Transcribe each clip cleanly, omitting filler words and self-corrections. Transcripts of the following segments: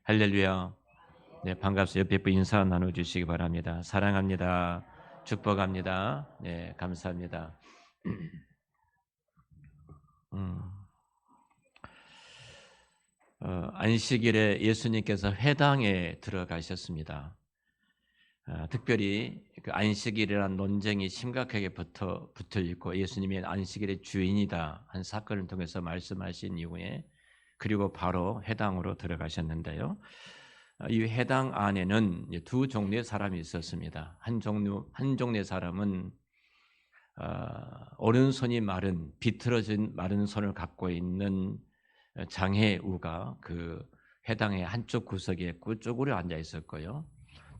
할렐루야. 네, 반갑습니다. 옆에 분 인사 나눠주시기 바랍니다. 사랑합니다. 축복합니다. 네, 감사합니다. 음, 안식일에 예수님께서 회당에 들어가셨습니다. 특별히 그 안식일이라는 논쟁이 심각하게 붙어 있고 예수님이 안식일의 주인이다 한 사건을 통해서 말씀하신 이후에 그리고 바로 회당으로 들어가셨는데요. 이 회당 안에는 이제 두 종류의 사람이 있었습니다. 한 종류의 사람은 오른손이 마른 비틀어진 마른 손을 갖고 있는 장애우가 그 회당의 한쪽 구석에 쭈그려 앉아 있었고요.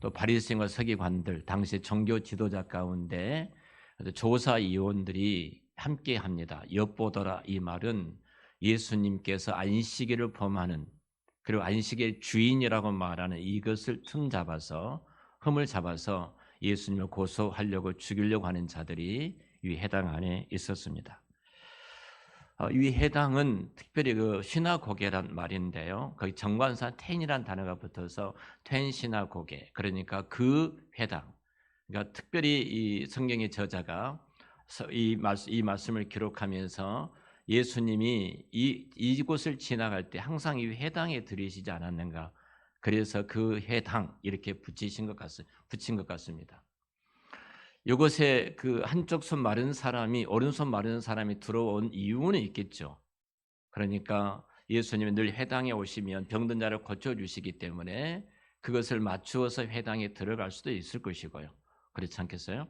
또 바리새인과 서기관들 당시 종교 지도자 가운데 조사위원들이 함께합니다. 엿보더라 이 말은 예수님께서 안식일을 범하는 그리고 안식의 주인이라고 말하는 이것을 흠을 잡아서 예수님을 고소하려고 죽이려고 하는 자들이 이 해당 안에 있었습니다. 이 해당은 특별히 그 시나고게란 말인데요. 거기 정관사 텐이란 단어가 붙어서 텐 시나고게 그러니까 그 회당. 그러니까 특별히 이 성경의 저자가 이 말씀을 기록하면서 예수님이 이곳을 지나갈 때 항상 이 회당에 들이시지 않았는가? 그래서 그 회당 이렇게 붙인 것 같습니다. 이곳에 그 한쪽 손 마른 사람이 오른손 마른 사람이 들어온 이유는 있겠죠. 그러니까 예수님이 늘 회당에 오시면 병든 자를 고쳐 주시기 때문에 그것을 맞추어서 회당에 들어갈 수도 있을 것이고요. 그렇지 않겠어요?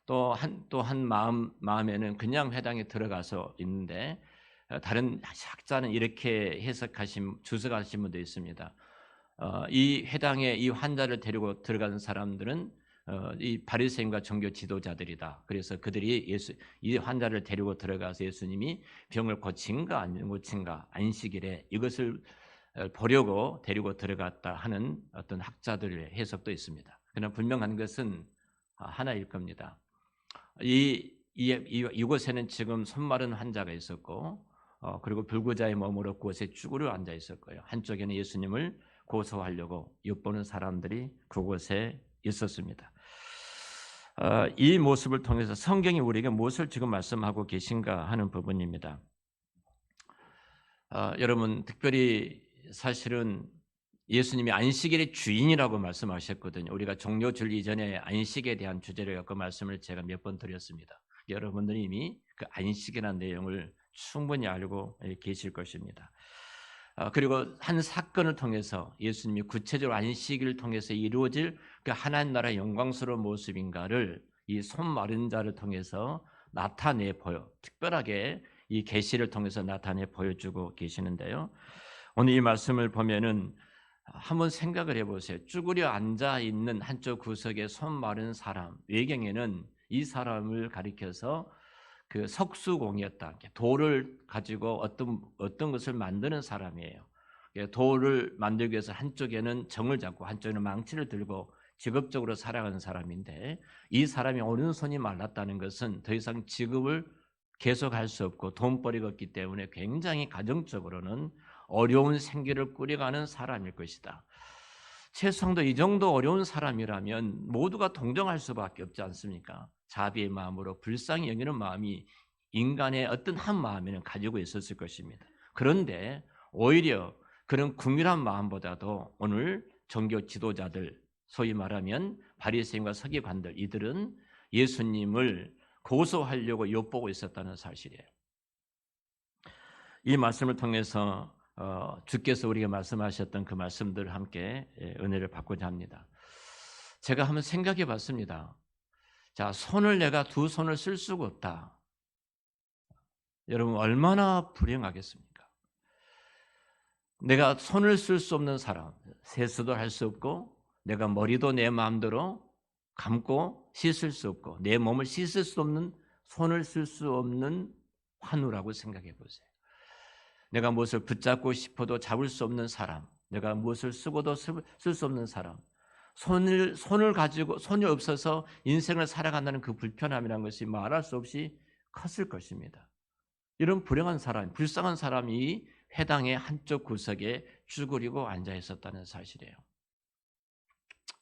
또 한 마음에는 그냥 회당에 들어가서 있는데 다른 학자는 이렇게 주석하신 분도 있습니다. 이 회당에 이 환자를 데리고 들어가는 사람들은 이 바리새인과 종교 지도자들이다. 그래서 그들이 이 환자를 데리고 들어가서 예수님이 병을 고친가 안 고친가 안식일에 이것을 보려고 데리고 들어갔다 하는 어떤 학자들의 해석도 있습니다. 그러나 분명한 것은 하나일 겁니다. 이곳에는 지금 손 마른 환자가 있었고, 그리고 불구자의 몸으로 그곳에 쭈그려 앉아 있었고요. 한쪽에는 예수님을 고소하려고 엿보는 사람들이 그곳에 있었습니다. 이 모습을 통해서 성경이 우리에게 무엇을 지금 말씀하고 계신가 하는 부분입니다. 여러분 특별히 사실은 예수님이 안식일의 주인이라고 말씀하셨거든요. 우리가 종료 주일 이전에 안식에 대한 주제를 갖고 말씀을 제가 몇 번 드렸습니다. 여러분들이 이미 그 안식이라는 내용을 충분히 알고 계실 것입니다. 그리고 한 사건을 통해서 예수님이 구체적으로 안식일을 통해서 이루어질 그 하나님 나라의 영광스러운 모습인가를 이 손 마른 자를 통해서 나타내 보여 특별하게 이 계시를 통해서 나타내 보여주고 계시는데요. 오늘 이 말씀을 보면은 한번 생각을 해보세요. 쭈그려 앉아 있는 한쪽 구석에 손 마른 사람, 외경에는 이 사람을 가리켜서 그 석수공이었다. 돌을 가지고 어떤 것을 만드는 사람이에요. 돌을 만들기 위해서 한쪽에는 정을 잡고 한쪽에는 망치를 들고 직업적으로 살아가는 사람인데 이 사람이 오른손이 말랐다는 것은 더 이상 직업을 계속할 수 없고 돈벌이가 없기 때문에 굉장히 가정적으로는 어려운 생계를 꾸려가는 사람일 것이다. 최소한도 이 정도 어려운 사람이라면 모두가 동정할 수밖에 없지 않습니까? 자비의 마음으로 불쌍히 여기는 마음이 인간의 어떤 한 마음에는 가지고 있었을 것입니다. 그런데 오히려 그런 궁밀한 마음보다도 오늘 종교 지도자들, 소위 말하면 바리새인과 서기관들, 이들은 예수님을 고소하려고 엿보고 있었다는 사실이에요. 이 말씀을 통해서 주께서 우리에게 말씀하셨던 그 말씀들을 함께 은혜를 받고자 합니다. 제가 한번 생각해 봤습니다. 자, 내가 두 손을 쓸 수가 없다. 여러분 얼마나 불행하겠습니까? 내가 손을 쓸 수 없는 사람, 세수도 할 수 없고 내가 머리도 내 마음대로 감고 씻을 수 없고 내 몸을 씻을 수 없는 손을 쓸 수 없는 환우라고 생각해 보세요. 내가 무엇을 붙잡고 싶어도 잡을 수 없는 사람, 내가 무엇을 쓰고도 쓸 수 없는 사람, 손을 가지고 손이 없어서 인생을 살아간다는 그 불편함이라는 것이 말할 수 없이 컸을 것입니다. 이런 불행한 사람, 불쌍한 사람이 회당의 한쪽 구석에 쭈그리고 앉아 있었다는 사실이에요.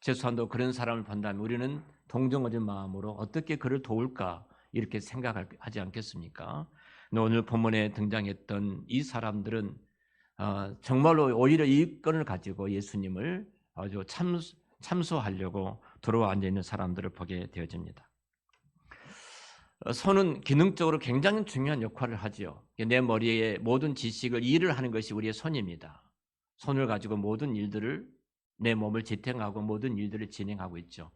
최소한도 그런 사람을 본다면 우리는 동정어린 마음으로 어떻게 그를 도울까 이렇게 생각하지 않겠습니까? 오늘 본문에 등장했던 이 사람들은 정말로 오히려 이 건을 가지고 예수님을 아주 참소하려고 들어와 앉아 있는 사람들을 보게 되어집니다. 손은 기능적으로 굉장히 중요한 역할을 하지요. 내 머리에 모든 지식을 일을 하는 것이 우리의 손입니다. 손을 가지고 모든 일들을 내 몸을 지탱하고 모든 일들을 진행하고 있죠.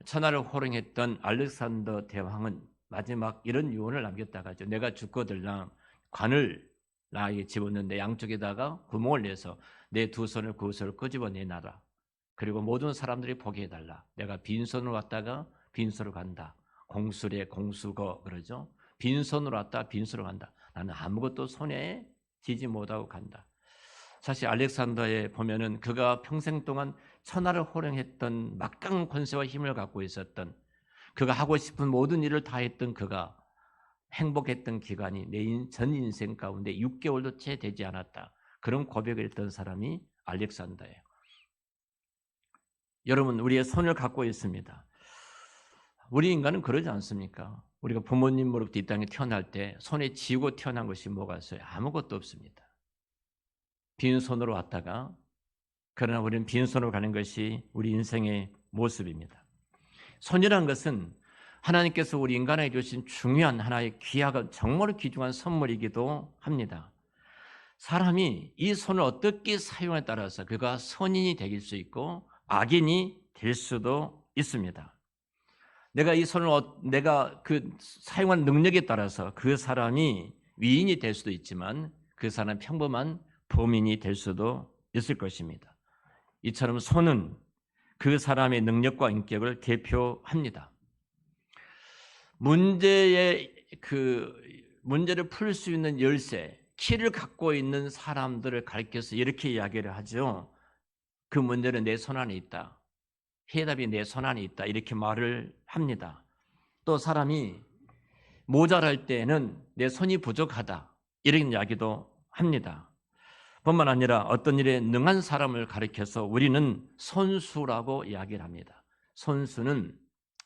천하를 호령했던 알렉산더 대왕은 마지막 이런 유언을 남겼다가죠. 내가 죽거들랑 관을 나에게 집었는데 양쪽에다가 구멍을 내서 내 두 손을 그것을 끄집어내놔라. 그리고 모든 사람들이 보게 해달라. 내가 빈손으로 왔다가 빈손으로 간다. 공술에 공수거 그러죠. 빈손으로 왔다 빈손으로 간다. 나는 아무것도 손에 쥐지 못하고 간다. 사실 알렉산더에 보면은 그가 평생 동안 천하를 호령했던 막강한 권세와 힘을 갖고 있었던, 그가 하고 싶은 모든 일을 다 했던 그가 행복했던 기간이 내 전 인생 가운데 6개월도 채 되지 않았다. 그런 고백을 했던 사람이 알렉산더예요. 여러분, 우리의 손을 갖고 있습니다. 우리 인간은 그러지 않습니까? 우리가 부모님으로부터 이 땅에 태어날 때 손에 쥐고 태어난 것이 뭐가 있어요? 아무것도 없습니다. 빈손으로 왔다가, 그러나 우리는 빈손으로 가는 것이 우리 인생의 모습입니다. 손이라는 것은 하나님께서 우리 인간에게 주신 중요한 하나의 귀하고 정말 귀중한 선물이기도 합니다. 사람이 이 손을 어떻게 사용에 따라서 그가 선인이 될 수 있고 악인이 될 수도 있습니다. 내가 이 손을 내가 그 사용한 능력에 따라서 그 사람이 위인이 될 수도 있지만 그 사람은 평범한 범인이 될 수도 있을 것입니다. 이처럼 손은 그 사람의 능력과 인격을 대표합니다. 문제를 풀 수 있는 열쇠, 키를 갖고 있는 사람들을 가리켜서 이렇게 이야기를 하죠. 그 문제는 내 손 안에 있다. 해답이 내 손 안에 있다. 이렇게 말을 합니다. 또 사람이 모자랄 때는 내 손이 부족하다. 이런 이야기도 합니다. 뿐만 아니라 어떤 일에 능한 사람을 가리켜서 우리는 선수라고 이야기를 합니다. 선수는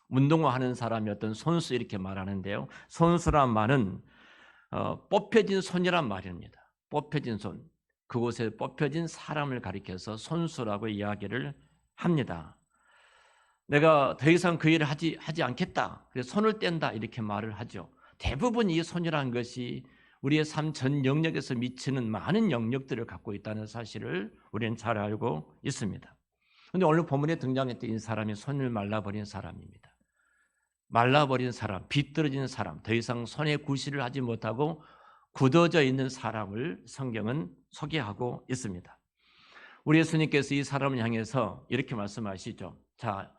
운동화하는 사람이 어떤 선수 이렇게 말하는데요. 선수란 말은 뽑혀진 손이란 말입니다. 뽑혀진 손, 그곳에 뽑혀진 사람을 가리켜서 선수라고 이야기를 합니다. 내가 더 이상 그 일을 하지 않겠다. 그래서 손을 뗀다 이렇게 말을 하죠. 대부분 이 손이라는 것이 우리의 삶 전 영역에서 미치는 많은 영역들을 갖고 있다는 사실을 우리는 잘 알고 있습니다. 그런데 오늘 본문에 등장했던 이 사람이 손을 말라버린 사람입니다. 말라버린 사람, 비뚤어진 사람, 더 이상 손에 구실을 하지 못하고 굳어져 있는 사람을 성경은 소개하고 있습니다. 우리 예수님께서 이 사람을 향해서 이렇게 말씀하시죠. 자,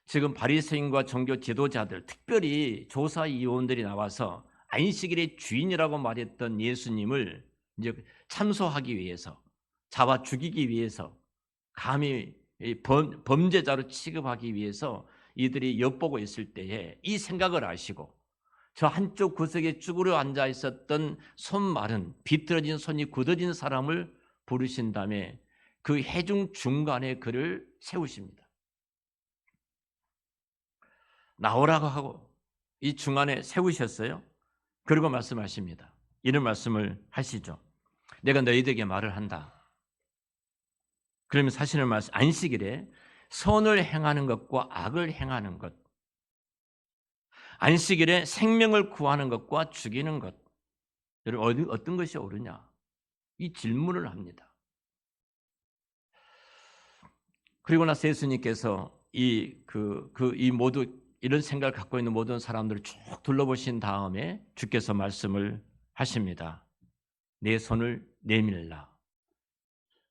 지금 바리새인과 종교 지도자들, 특별히 조사위원들이 나와서 안식일의 주인이라고 말했던 예수님을 이제 참소하기 위해서, 잡아 죽이기 위해서, 감히 범죄자로 취급하기 위해서 이들이 엿보고 있을 때에 이 생각을 아시고 저 한쪽 구석에 쭈그려 앉아 있었던 손말은 비틀어진 손이 굳어진 사람을 부르신 다음에 그 회중 중간에 그를 세우십니다. 나오라고 하고 이 중간에 세우셨어요. 그리고 말씀하십니다. 이런 말씀을 하시죠. 내가 너희들에게 말을 한다. 그러면 사실은 안식일에 선을 행하는 것과 악을 행하는 것, 안식일에 생명을 구하는 것과 죽이는 것, 여러분 어떤 것이 옳으냐? 이 질문을 합니다. 그리고 나서 예수님께서 이 모두 이런 생각을 갖고 있는 모든 사람들을 쭉 둘러보신 다음에 주께서 말씀을 하십니다. 내 손을 내밀라.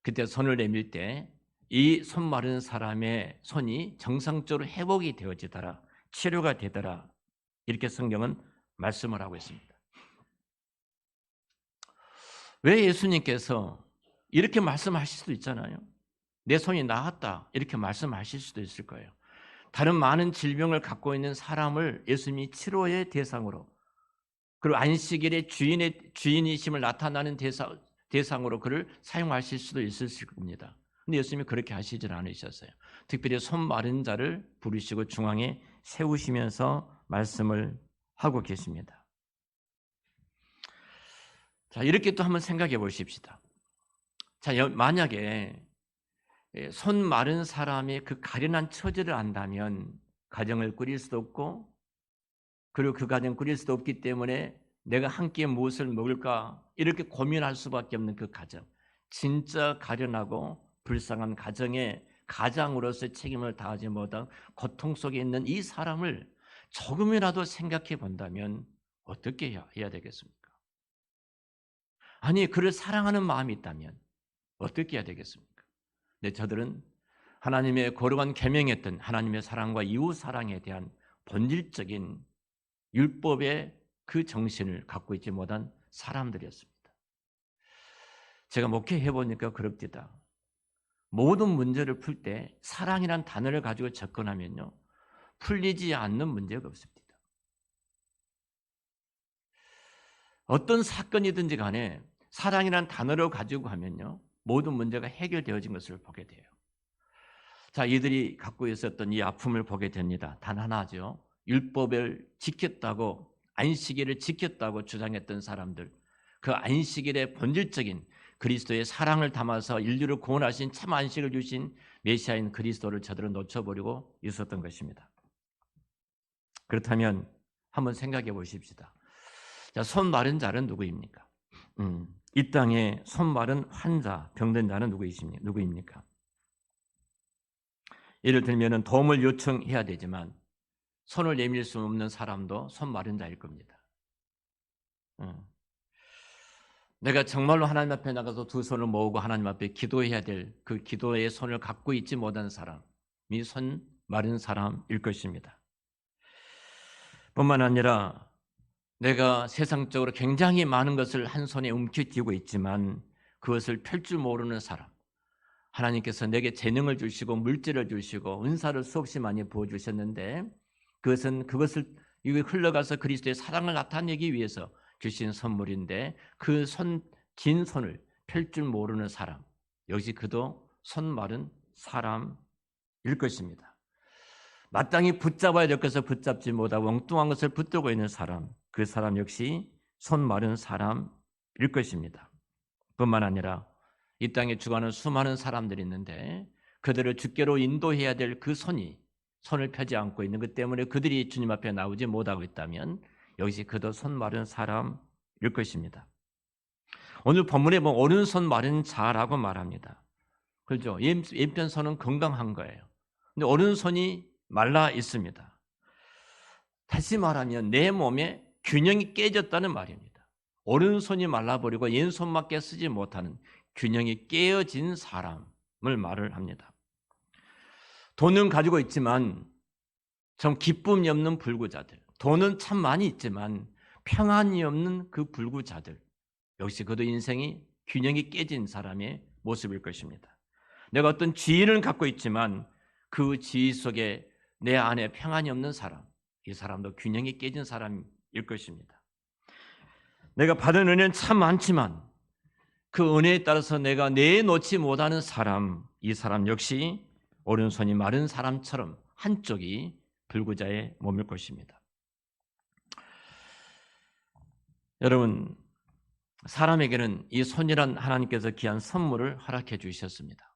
그때 손을 내밀 때 이 손 마른 사람의 손이 정상적으로 회복이 되어지더라, 치료가 되더라, 이렇게 성경은 말씀을 하고 있습니다. 왜 예수님께서 이렇게 말씀하실 수도 있잖아요. 내 손이 나았다 이렇게 말씀하실 수도 있을 거예요. 다른 많은 질병을 갖고 있는 사람을 예수님이 치료의 대상으로, 그리고 안식일의 주인이심을 나타나는 대상으로 그를 사용하실 수도 있을 겁니다. 근데 예수님이 그렇게 하시질 않으셨어요. 특별히 손 마른 자를 부르시고 중앙에 세우시면서 말씀을 하고 계십니다. 자, 이렇게 또 한번 생각해 보십시다. 자, 만약에 손 마른 사람의 그 가련한 처지를 안다면 가정을 꾸릴 수도 없고, 그리고 그 가정 꾸릴 수도 없기 때문에 내가 한 끼에 무엇을 먹을까 이렇게 고민할 수밖에 없는 그 가정, 진짜 가련하고 불쌍한 가정의 가장으로서 책임을 다하지 못한 고통 속에 있는 이 사람을 조금이라도 생각해 본다면 어떻게 해야 되겠습니까? 아니, 그를 사랑하는 마음이 있다면 어떻게 해야 되겠습니까? 네, 저들은 하나님의 거룩한 계명했던 하나님의 사랑과 이웃 사랑에 대한 본질적인 율법의 그 정신을 갖고 있지 못한 사람들이었습니다. 제가 목회해 보니까 그럽디다. 모든 문제를 풀 때 사랑이란 단어를 가지고 접근하면요, 풀리지 않는 문제가 없습니다. 어떤 사건이든지 간에 사랑이란 단어를 가지고 하면요, 모든 문제가 해결되어진 것을 보게 돼요. 자, 이들이 갖고 있었던 이 아픔을 보게 됩니다. 단 하나죠. 율법을 지켰다고, 안식일을 지켰다고 주장했던 사람들, 그 안식일의 본질적인 그리스도의 사랑을 담아서 인류를 구원하신 참 안식을 주신 메시아인 그리스도를 저들은 놓쳐버리고 있었던 것입니다. 그렇다면 한번 생각해 보십시다. 자, 손 마른 자는 누구입니까? 이 땅에 손 마른 환자, 병든 자는 누구입니까? 예를 들면 도움을 요청해야 되지만 손을 내밀 수 없는 사람도 손 마른 자일 겁니다. 내가 정말로 하나님 앞에 나가서 두 손을 모으고 하나님 앞에 기도해야 될 그 기도의 손을 갖고 있지 못한 사람이 손 마른 사람일 것입니다. 뿐만 아니라 내가 세상적으로 굉장히 많은 것을 한 손에 움켜쥐고 있지만 그것을 펼 줄 모르는 사람, 하나님께서 내게 재능을 주시고 물질을 주시고 은사를 수없이 많이 부어주셨는데 그것을 흘러가서 그리스도의 사랑을 나타내기 위해서 주신 선물인데 그 긴 손을 펼 줄 모르는 사람, 역시 그도 손 마른 사람일 것입니다. 마땅히 붙잡아야 될 것을 붙잡지 못하고 엉뚱한 것을 붙들고 있는 사람, 그 사람 역시 손 마른 사람일 것입니다. 뿐만 아니라 이 땅에 죽어가는 수많은 사람들이 있는데 그들을 주께로 인도해야 될 그 손을 펴지 않고 있는 것 때문에 그들이 주님 앞에 나오지 못하고 있다면 역시 그도 손 마른 사람일 것입니다. 오늘 본문에 보면 오른손 마른 자라고 말합니다. 그렇죠? 왼편 손은 건강한 거예요. 근데 오른손이 말라 있습니다. 다시 말하면 내 몸에 균형이 깨졌다는 말입니다. 오른손이 말라버리고 왼손밖에 쓰지 못하는 균형이 깨어진 사람을 말을 합니다. 돈은 가지고 있지만 좀 기쁨이 없는 불구자들, 돈은 참 많이 있지만 평안이 없는 그 불구자들, 역시 그도 인생이 균형이 깨진 사람의 모습일 것입니다. 내가 어떤 지위를 갖고 있지만 그 지위 속에 내 안에 평안이 없는 사람, 이 사람도 균형이 깨진 사람일 것입니다. 내가 받은 은혜는 참 많지만 그 은혜에 따라서 내가 내놓지 못하는 사람, 이 사람 역시 오른손이 마른 사람처럼 한쪽이 불구자의 몸일 것입니다. 여러분, 사람에게는 이 손이란 하나님께서 귀한 선물을 허락해 주셨습니다.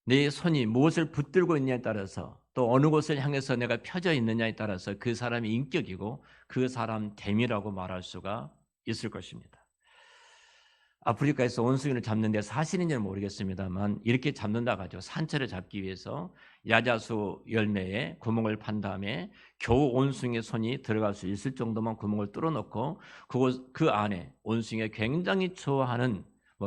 내 손이 무엇을 붙들고 있느냐에 따라서 또 어느 곳을 향해서 내가 펴져 있느냐에 따라서 그 사람의 인격이고 그 사람 됨이라고 말할 수가 있을 것입니다. 아프리카에서 원숭이를 잡는데 사실인지는 모르겠습니다만 이렇게 잡는다고 하죠. 산채를 잡기 위해서 야자수 열매에 구멍을 판 다음에 겨우 원숭이의 손이 들어갈 수 있을 정도만 구멍을 뚫어놓고 그 안에 원숭이가 굉장히 좋아하는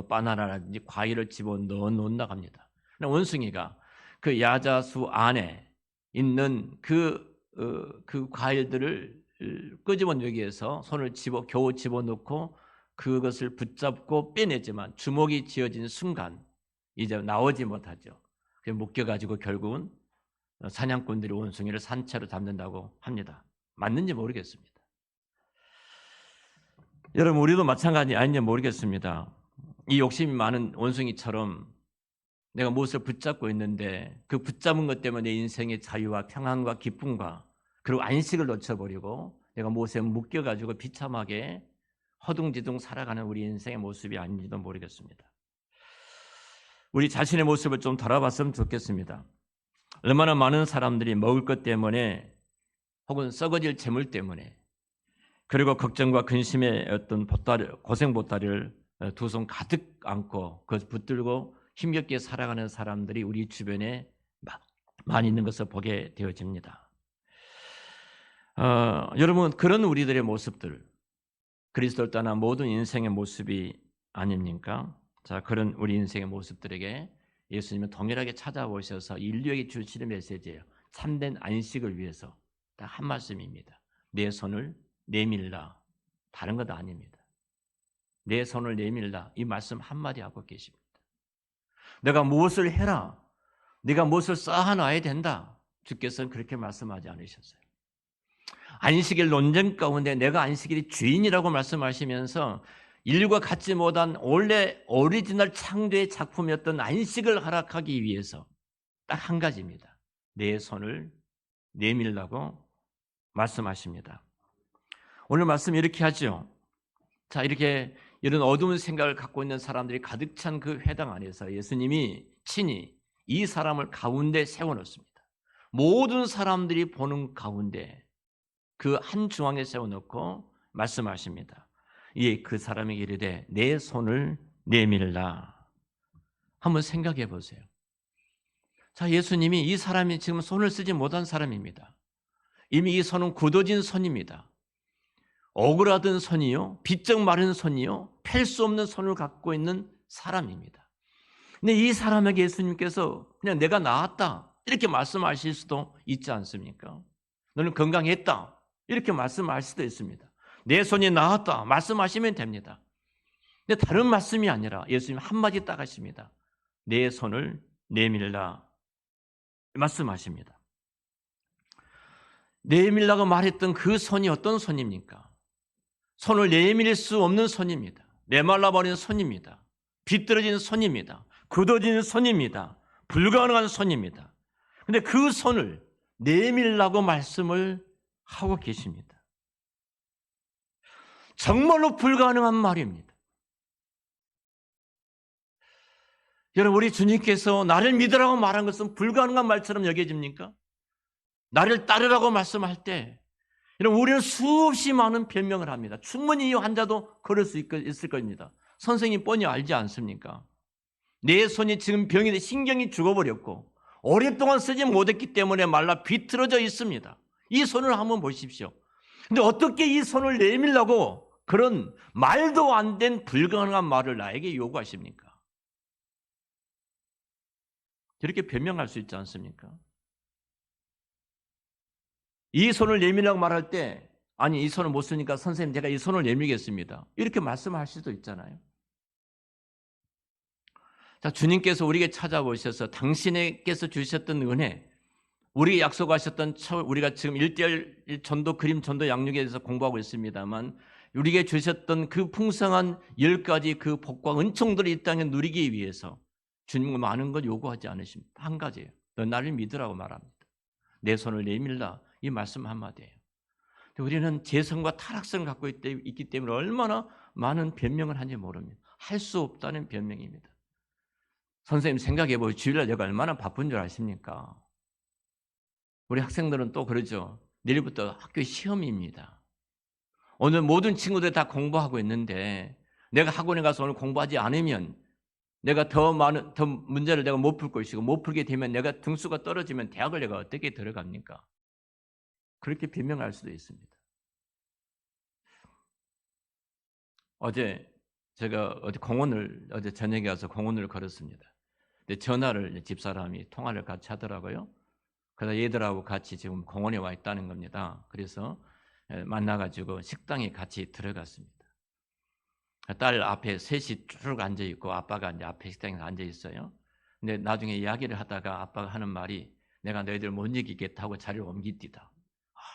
바나나라든지 과일을 집어넣어 놓는다고 합니다. 원숭이가 그 야자수 안에 있는 그 과일들을 끄집어내기 위해서 손을 겨우 집어넣고 그것을 붙잡고 빼내지만 주먹이 쥐어진 순간 이제 나오지 못하죠. 묶여가지고 결국은 사냥꾼들이 원숭이를 산채로 잡는다고 합니다. 맞는지 모르겠습니다. 여러분, 우리도 마찬가지 아닌지 모르겠습니다. 이 욕심이 많은 원숭이처럼 내가 무엇을 붙잡고 있는데 그 붙잡은 것 때문에 내 인생의 자유와 평안과 기쁨과 그리고 안식을 놓쳐버리고 내가 무엇에 묶여가지고 비참하게 허둥지둥 살아가는 우리 인생의 모습이 아닌지도 모르겠습니다. 우리 자신의 모습을 좀 돌아봤으면 좋겠습니다. 얼마나 많은 사람들이 먹을 것 때문에 혹은 썩어질 재물 때문에 그리고 걱정과 근심의 어떤 고생 보따리를 두 손 가득 안고 그것을 붙들고 힘겹게 살아가는 사람들이 우리 주변에 많이 있는 것을 보게 되어집니다. 여러분, 그런 우리들의 모습들, 그리스도를 떠난 모든 인생의 모습이 아닙니까? 자, 그런 우리 인생의 모습들에게 예수님은 동일하게 찾아오셔서 인류에게 주시는 메시지예요. 참된 안식을 위해서 딱 한 말씀입니다. 내 손을 내밀라. 다른 것 아닙니다. 내 손을 내밀라. 이 말씀 한마디 하고 계십니다. 내가 무엇을 해라. 네가 무엇을 쌓아놔야 된다. 주께서는 그렇게 말씀하지 않으셨어요. 안식일 논쟁 가운데 내가 안식일의 주인이라고 말씀하시면서 인류가 갖지 못한 원래 오리지널 창조의 작품이었던 안식을 허락하기 위해서 딱 한 가지입니다. 내 손을 내밀라고 말씀하십니다. 오늘 말씀 이렇게 하죠. 자, 이렇게 이런 어두운 생각을 갖고 있는 사람들이 가득 찬 그 회당 안에서 예수님이 친히 이 사람을 가운데 세워놓습니다. 모든 사람들이 보는 가운데 그 한 중앙에 세워놓고 말씀하십니다. 이에 그 사람에게 이르되 내 손을 내밀라. 한번 생각해 보세요. 자, 예수님이 이 사람이 지금 손을 쓰지 못한 사람입니다. 이미 이 손은 굳어진 손입니다. 오그라든 손이요, 비쩍 마른 손이요, 펼 수 없는 손을 갖고 있는 사람입니다. 근데 이 사람에게 예수님께서 그냥 내가 나았다 이렇게 말씀하실 수도 있지 않습니까? 너는 건강했다 이렇게 말씀할 수도 있습니다. 내 손이 나았다 말씀하시면 됩니다. 근데 다른 말씀이 아니라 예수님 한마디 딱 하십니다. 내 손을 내밀라 말씀하십니다. 내밀라고 말했던 그 손이 어떤 손입니까? 손을 내밀 수 없는 손입니다. 메말라버린 손입니다. 비뚤어진 손입니다. 굳어진 손입니다. 불가능한 손입니다. 그런데 그 손을 내밀라고 말씀을 하고 계십니다. 정말로 불가능한 말입니다. 여러분, 우리 주님께서 나를 믿으라고 말한 것은 불가능한 말처럼 여겨집니까? 나를 따르라고 말씀할 때 우리는 수없이 많은 변명을 합니다. 충분히 이 환자도 그럴 수 있을 겁니다. 선생님 뻔히 알지 않습니까? 내 손이 지금 병이 신경이 죽어버렸고 오랫동안 쓰지 못했기 때문에 말라 비틀어져 있습니다. 이 손을 한번 보십시오. 근데 어떻게 이 손을 내밀라고 그런 말도 안 된 불가능한 말을 나에게 요구하십니까? 이렇게 변명할 수 있지 않습니까? 이 손을 내밀라고 말할 때 아니 이 손을 못 쓰니까 선생님 제가 이 손을 내밀겠습니다. 이렇게 말씀할 수도 있잖아요. 자, 주님께서 우리에게 찾아오셔서 당신에게서 주셨던 은혜, 우리에게 약속하셨던 우리가 지금 1:1 전도 그림 전도 양육에 대해서 공부하고 있습니다만 우리에게 주셨던 그 풍성한 10가지 그 복과 은총들을 이 땅에 누리기 위해서 주님과 많은 것 요구하지 않으십니다. 한 가지예요. 너 나를 믿으라고 말합니다. 내 손을 내밀라. 이 말씀 한마디예요. 우리는 재성과 타락성을 갖고 있기 때문에 얼마나 많은 변명을 하는지 모릅니다. 할 수 없다는 변명입니다. 선생님 생각해보세요. 주일날 내가 얼마나 바쁜 줄 아십니까? 우리 학생들은 또 그러죠. 내일부터 학교 시험입니다. 오늘 모든 친구들이 다 공부하고 있는데 내가 학원에 가서 오늘 공부하지 않으면 내가 더 문제를 내가 못 풀 것이고 못 풀게 되면 내가 등수가 떨어지면 대학을 내가 어떻게 들어갑니까? 그렇게 변명할 수도 있습니다. 어제 제가 어제 저녁에 가서 공원을 걸었습니다. 근데 전화를 집사람이 통화를 같이 하더라고요. 그래서 얘들하고 같이 지금 공원에 와 있다는 겁니다. 그래서 만나가지고 식당에 같이 들어갔습니다. 딸 앞에 셋이 쭉 앉아 있고 아빠가 이제 앞에 식당에 앉아 있어요. 근데 나중에 이야기를 하다가 아빠가 하는 말이 내가 너희들 못 이기겠다 하고 자리를 옮깁니다.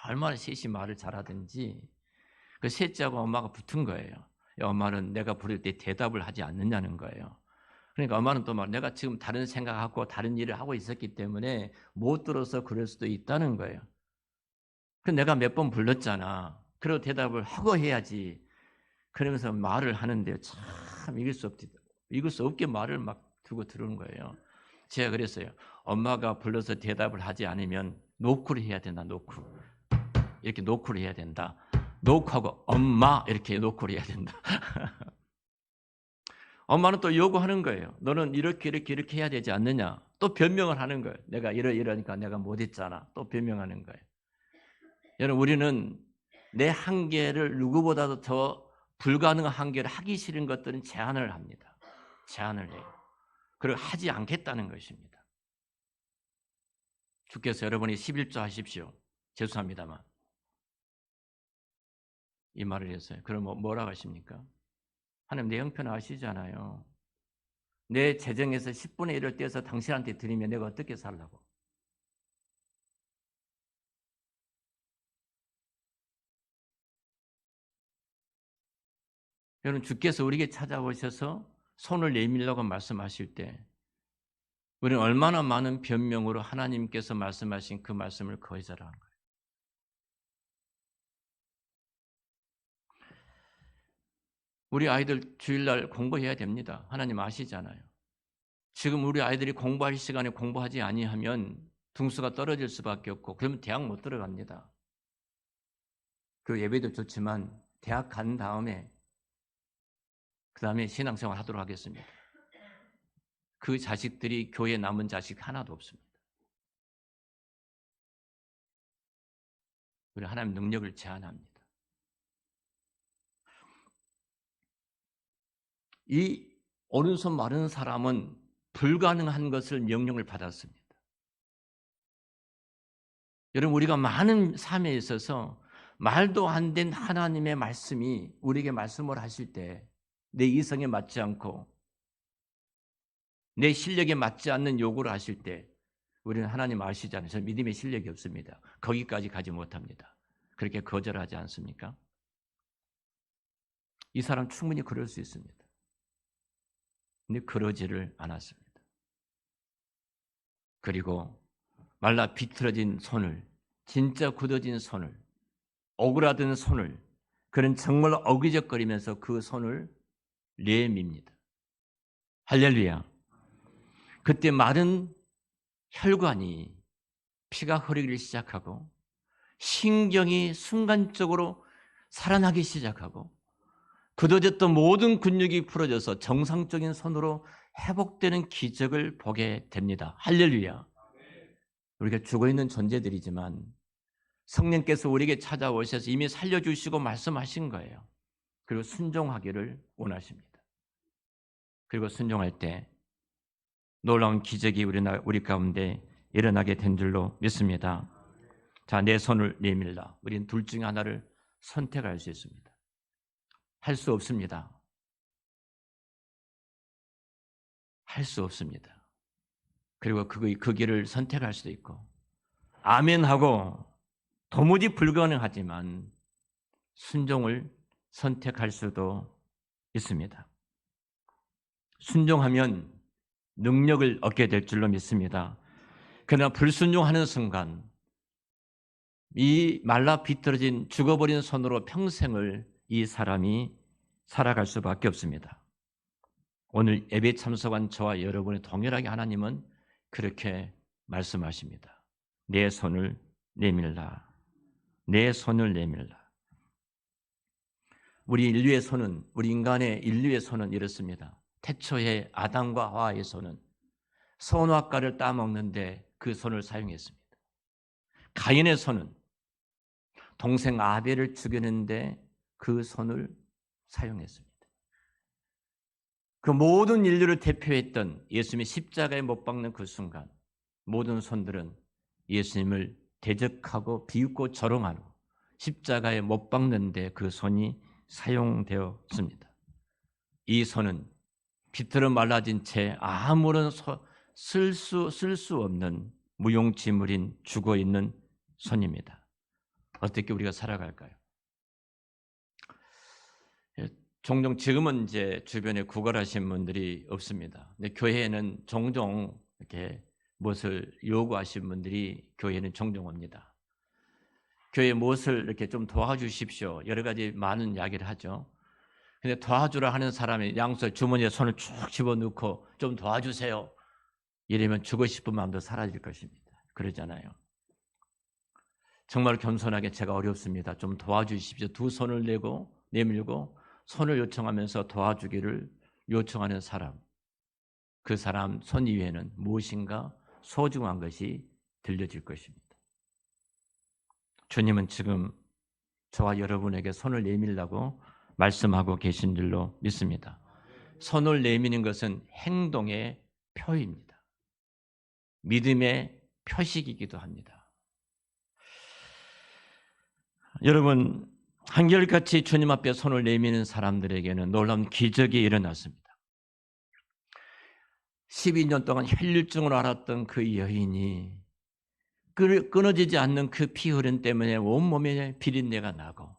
얼마나 셋이 말을 잘하든지 그 셋째하고 엄마가 붙은 거예요. 엄마는 내가 부를 때 대답을 하지 않느냐는 거예요. 그러니까 엄마는 또 막 내가 지금 다른 생각하고 다른 일을 하고 있었기 때문에 못 들어서 그럴 수도 있다는 거예요. 그 내가 몇 번 불렀잖아. 그리고 대답을 하고 해야지. 그러면서 말을 하는데요. 참 이길 수 없게 말을 막 두고 들어오는 거예요. 제가 그랬어요. 엄마가 불러서 대답을 하지 않으면 노크를 해야 된다. 노크. 이렇게 노크를 해야 된다. 노크하고 엄마 이렇게 노크를 해야 된다. 엄마는 또 요구하는 거예요. 너는 이렇게 해야 되지 않느냐. 또 변명을 하는 거예요. 내가 이러니까 내가 못했잖아. 또 변명하는 거예요. 여러분 우리는 내 한계를 누구보다도 더 불가능한 한계를 하기 싫은 것들은 제한을 합니다. 제한을 해요. 그리고 하지 않겠다는 것입니다. 주께서 여러분이 11조 하십시오. 죄송합니다만. 이 말을 했어요. 그럼 뭐라고 하십니까? 하나님 내 형편 아시잖아요. 내 재정에서 10분의 1을 떼서 당신한테 드리면 내가 어떻게 살라고? 여러분 주께서 우리에게 찾아오셔서 손을 내밀라고 말씀하실 때 우리는 얼마나 많은 변명으로 하나님께서 말씀하신 그 말씀을 거절하는 거예요. 우리 아이들 주일날 공부해야 됩니다. 하나님 아시잖아요. 지금 우리 아이들이 공부할 시간에 공부하지 아니하면 등수가 떨어질 수밖에 없고 그러면 대학 못 들어갑니다. 그 예배도 좋지만 대학 간 다음에 그 다음에 신앙생활 하도록 하겠습니다. 그 자식들이 교회에 남은 자식 하나도 없습니다. 우리 하나님 능력을 제한합니다. 이 오른손 마른 사람은 불가능한 것을 명령을 받았습니다. 여러분 우리가 많은 삶에 있어서 말도 안 된 하나님의 말씀이 우리에게 말씀을 하실 때 내 이성에 맞지 않고 내 실력에 맞지 않는 요구를 하실 때 우리는 하나님 아시잖아요. 저는 믿음의 실력이 없습니다. 거기까지 가지 못합니다. 그렇게 거절하지 않습니까? 이 사람 충분히 그럴 수 있습니다. 근데 그러지를 않았습니다. 그리고 말라 비틀어진 손을, 진짜 굳어진 손을, 오그라든 손을, 그는 정말 어기적거리면서 그 손을 내밉니다. 할렐루야. 그때 마른 혈관이 피가 흐르기 시작하고 신경이 순간적으로 살아나기 시작하고 굳어졌던 모든 근육이 풀어져서 정상적인 손으로 회복되는 기적을 보게 됩니다. 할렐루야. 우리가 죽어있는 존재들이지만 성령께서 우리에게 찾아오셔서 이미 살려주시고 말씀하신 거예요. 그리고 순종하기를 원하십니다. 그리고 순종할 때 놀라운 기적이 우리 가운데 일어나게 된 줄로 믿습니다. 자, 내 손을 내밀라. 우리는 둘 중에 하나를 선택할 수 있습니다. 할 수 없습니다. 할 수 없습니다. 그리고 그 길을 선택할 수도 있고 아멘하고 도무지 불가능하지만 순종을 선택할 수도 있습니다. 순종하면 능력을 얻게 될 줄로 믿습니다. 그러나 불순종하는 순간 이 말라 비틀어진 죽어버린 손으로 평생을 이 사람이 살아갈 수밖에 없습니다. 오늘 예배 참석한 저와 여러분의 동일하게 하나님은 그렇게 말씀하십니다. 내 손을 내밀라. 내 손을 내밀라. 우리 인간의 인류의 손은 이렇습니다. 태초에 아담과 하와의 손은 선악과를 따먹는데 그 손을 사용했습니다. 가인의 손은 동생 아벨을 죽이는데 그 손을 사용했습니다. 그 모든 인류를 대표했던 예수님이 십자가에 못 박는 그 순간 모든 손들은 예수님을 대적하고 비웃고 조롱하고 십자가에 못 박는데 그 손이 사용되었습니다. 이 손은 비틀어 말라진 채 아무런 쓸 수 없는 무용지물인 죽어있는 손입니다. 어떻게 우리가 살아갈까요? 종종 지금은 이제 주변에 구걸하신 분들이 없습니다. 근데 교회에는 종종 이렇게 무엇을 요구하신 분들이 교회에는 종종 옵니다. 교회 무엇을 이렇게 좀 도와주십시오. 여러 가지 많은 이야기를 하죠. 근데 도와주라 하는 사람이 양손 주머니에 손을 쭉 집어넣고 좀 도와주세요. 이러면 주고 싶은 마음도 사라질 것입니다. 그러잖아요. 정말 겸손하게 제가 어렵습니다. 좀 도와주십시오. 두 손을 내밀고 손을 요청하면서 도와주기를 요청하는 사람. 그 사람 손 위에는 무엇인가 소중한 것이 들려질 것입니다. 주님은 지금 저와 여러분에게 손을 내밀라고 말씀하고 계신 줄로 믿습니다. 손을 내미는 것은 행동의 표입니다. 믿음의 표식이기도 합니다. 여러분, 한결같이 주님 앞에 손을 내미는 사람들에게는 놀라운 기적이 일어났습니다. 12년 동안 혈류증으로 앓았던 그 여인이 끊어지지 않는 그 피 흐름 때문에 온몸에 비린내가 나고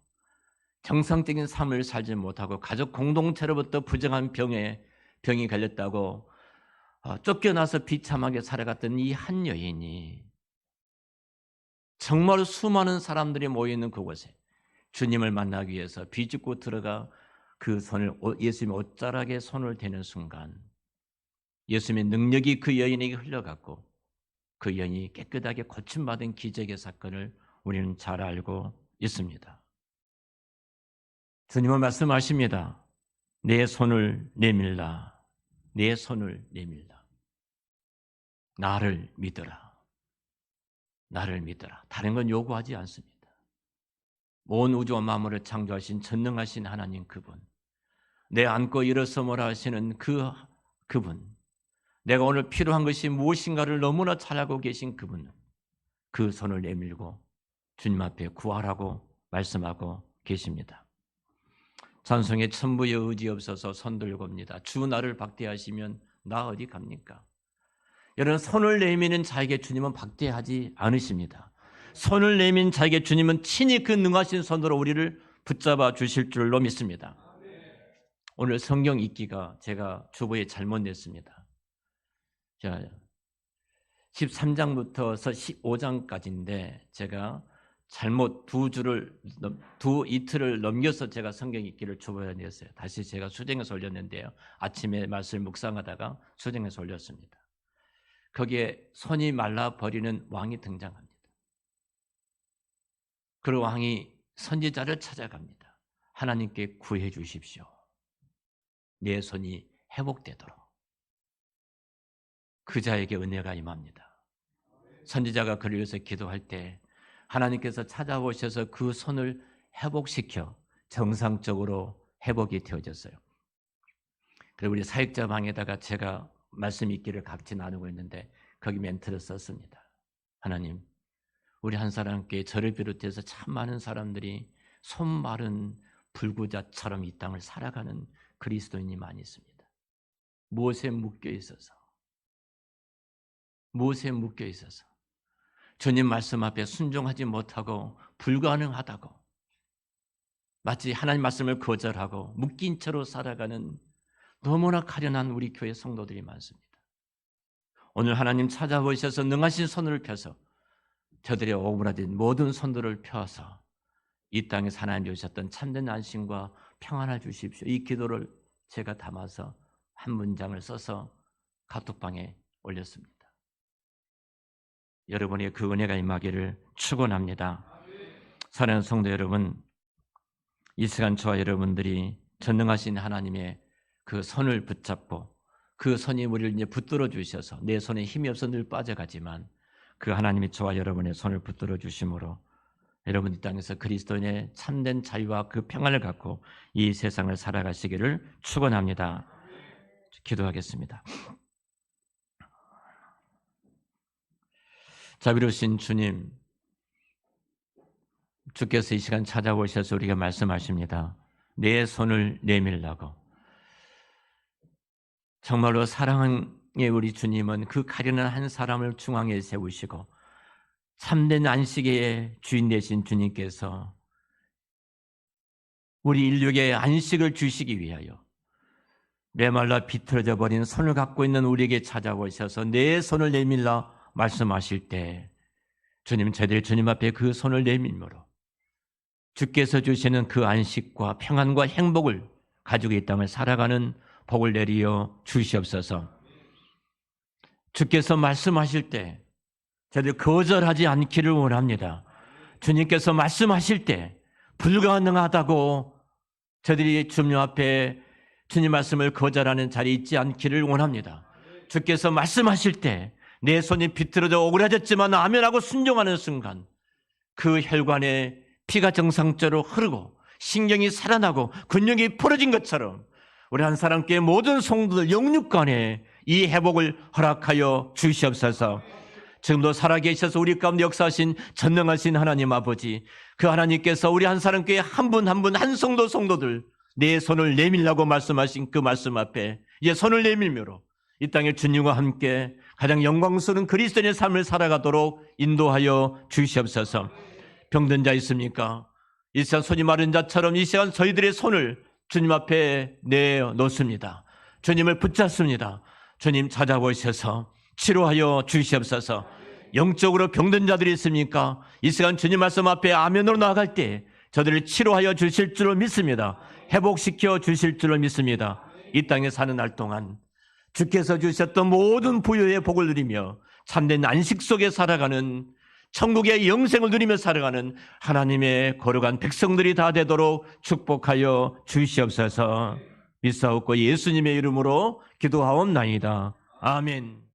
정상적인 삶을 살지 못하고 가족 공동체로부터 부정한 병이 걸렸다고 쫓겨나서 비참하게 살아갔던 이 한 여인이 정말 수많은 사람들이 모여있는 그곳에 주님을 만나기 위해서 비집고 들어가 그 손을 예수님의 옷자락에 손을 대는 순간 예수님의 능력이 그 여인에게 흘러갔고 그 여인이 깨끗하게 고침받은 기적의 사건을 우리는 잘 알고 있습니다. 주님은 말씀하십니다. 내 손을 내밀라. 내 손을 내밀라. 나를 믿어라. 나를 믿어라. 다른 건 요구하지 않습니다. 온 우주와 만물을 창조하신 전능하신 하나님 그분, 내 안고 일어서므라 하시는 그분, 내가 오늘 필요한 것이 무엇인가를 너무나 잘 알고 계신 그분, 그 손을 내밀고 주님 앞에 구하라고 말씀하고 계십니다. 찬송에 천부의 의지 없어서 손 들고 옵니다. 주 나를 박대하시면 나 어디 갑니까? 여러분, 손을 내미는 자에게 주님은 박대하지 않으십니다. 손을 내민 자에게 주님은 친히 그 능하신 손으로 우리를 붙잡아 주실 줄로 믿습니다. 오늘 성경 읽기가 제가 주보에 잘못 냈습니다. 자, 13장부터 15장까지인데 제가 잘못 이틀을 넘겨서 제가 성경 읽기를 주보에 냈어요. 다시 제가 수정해서 올렸는데요. 아침에 말씀을 묵상하다가 수정해서 올렸습니다. 거기에 손이 말라버리는 왕이 등장합니다. 그 왕이 선지자를 찾아갑니다. 하나님께 구해 주십시오. 내 손이 회복되도록. 그 자에게 은혜가 임합니다. 선지자가 그를 위해서 기도할 때 하나님께서 찾아오셔서 그 손을 회복시켜 정상적으로 회복이 되어졌어요. 그리고 우리 사역자 방에다가 제가 말씀 읽기를 같이 나누고 있는데 거기 멘트를 썼습니다. 하나님, 우리 한 사람께 저를 비롯해서 참 많은 사람들이 손 마른 불구자처럼 이 땅을 살아가는 그리스도인이 많이 있습니다. 무엇에 묶여 있어서 주님 말씀 앞에 순종하지 못하고 불가능하다고 마치 하나님 말씀을 거절하고 묶인 채로 살아가는 너무나 가련한 우리 교회 성도들이 많습니다. 오늘 하나님 찾아보셔서 능하신 손을 펴서 저들의 오그라진 모든 손들을 펴서 이 땅에 하나님 주셨던 참된 안심과 평안을 주십시오. 이 기도를 제가 담아서 한 문장을 써서 카톡방에 올렸습니다. 여러분의 그 은혜가 임하기를 축원합니다. 사랑하는 성도 여러분, 이 시간 저와 여러분들이 전능하신 하나님의 그 손을 붙잡고 그 손이 우리를 이제 붙들어 주셔서 내 손에 힘이 없어 늘 빠져가지만 그 하나님이 저와 여러분의 손을 붙들어 주심으로 여러분 이 땅에서 그리스도인의 참된 자유와 그 평안을 갖고 이 세상을 살아가시기를 축원합니다. 기도하겠습니다. 자비로우신 주님, 주께서 이 시간 찾아오셔서 우리가 말씀하십니다. 내 손을 내밀라고. 정말로 사랑의 우리 주님은 그 가련한 한 사람을 중앙에 세우시고 참된 안식의 주인 되신 주님께서 우리 인류에게 안식을 주시기 위하여 메말라 비틀어져 버린 손을 갖고 있는 우리에게 찾아오셔서 내 손을 내밀라 말씀하실 때 주님, 저희들 주님 앞에 그 손을 내밀므로 주께서 주시는 그 안식과 평안과 행복을 가지고 이 땅을 살아가는 복을 내리어 주시옵소서. 주께서 말씀하실 때 저희들 거절하지 않기를 원합니다. 주님께서 말씀하실 때 불가능하다고 저희들이 주님 앞에 주님 말씀을 거절하는 자리에 있지 않기를 원합니다. 주께서 말씀하실 때 내 손이 비틀어져 오그라졌지만 아멘하고 순종하는 순간 그 혈관에 피가 정상적으로 흐르고 신경이 살아나고 근육이 풀어진 것처럼 우리 한 사람께 모든 성도들 영육간에 이 회복을 허락하여 주시옵소서. 지금도 살아계셔서 우리 가운데 역사하신 전능하신 하나님 아버지, 그 하나님께서 우리 한 사람께 한 분 한 분 한 성도들 내 손을 내밀라고 말씀하신 그 말씀 앞에 이제 손을 내밀므로 이 땅에 주님과 함께 가장 영광스러운 그리스도인의 삶을 살아가도록 인도하여 주시옵소서. 병든 자 있습니까? 이 시간 손이 마른 자처럼 이 시간 저희들의 손을 주님 앞에 내놓습니다. 주님을 붙잡습니다. 주님 찾아보셔서 치료하여 주시옵소서. 영적으로 병든 자들이 있습니까? 이 시간 주님 말씀 앞에 아멘으로 나아갈 때 저들을 치료하여 주실 줄을 믿습니다. 회복시켜 주실 줄을 믿습니다. 이 땅에 사는 날 동안 주께서 주셨던 모든 부유의 복을 누리며 참된 안식 속에 살아가는 천국의 영생을 누리며 살아가는 하나님의 거룩한 백성들이 다 되도록 축복하여 주시옵소서. 믿사옵고 예수님의 이름으로 기도하옵나이다. 아멘.